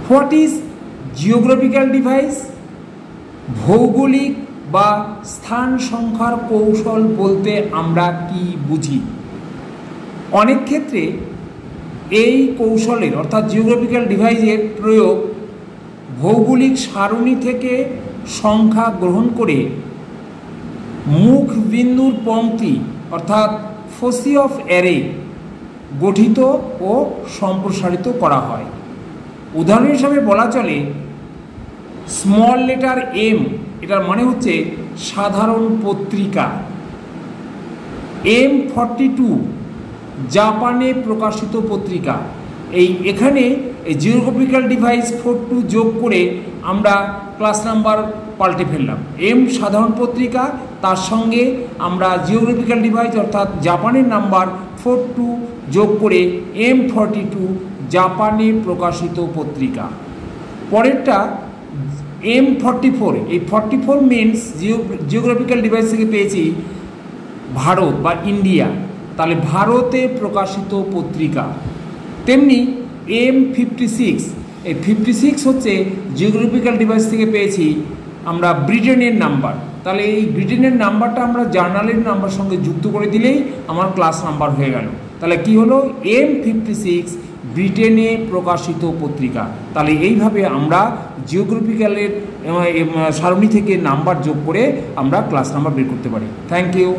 What is geographical device? ভৌগোলিক বা স্থান সংখ্যার কৌশল বলতে আমরা কি বুঝি? অনেক ক্ষেত্রে এই কৌশলের অর্থাৎ জিওগ্রাফিক্যাল ডিভাইসের প্রয়োগ ভৌগোলিক সারণী থেকে সংখ্যা গ্রহণ করে মুখ বিন্দুর পংক্তি অর্থাৎ ফসি অফ অ্যারে গঠিত ও সম্প্রসারিত করা হয়। উদাহরণ হিসাবে বলা চলে স্মল লেটার এম, এটার মানে হচ্ছে সাধারণ পত্রিকা। M42 জাপানে প্রকাশিত পত্রিকা। এখানে এই জিওগ্রাফিক্যাল ডিভাইস 42 যোগ করে আমরা ক্লাস নাম্বার পাল্টে ফেললাম। এম সাধারণ পত্রিকা, তার সঙ্গে আমরা জিওগ্রাফিক্যাল ডিভাইস অর্থাৎ জাপানের নাম্বার 42 যোগ করে M42 জাপানে প্রকাশিত পত্রিকা। পরেরটা M44, এই 44 মিনস জিওগ্রাফিক্যাল ডিভাইস থেকে পেয়েছি ভারত বা ইন্ডিয়া, তাহলে ভারতে প্রকাশিত পত্রিকা। তেমনি M56, এই 56 হচ্ছে জিওগ্রাফিক্যাল ডিভাইস থেকে পেয়েছি আমরা ব্রিটেনের নাম্বার, তাহলে এই ব্রিটেনের নাম্বারটা আমরা জার্নালের নাম্বার সঙ্গে যুক্ত করে দিলেই আমার ক্লাস নাম্বার হয়ে গেল। তাহলে কি হলো? M56 ব্রিটেনে প্রকাশিত পত্রিকা। তাহলে এইভাবে আমরা জিওগ্রাফিক্যালের সারণী থেকে নাম্বার যোগ করে আমরা ক্লাস নাম্বার বের করতে পারি। Thank you.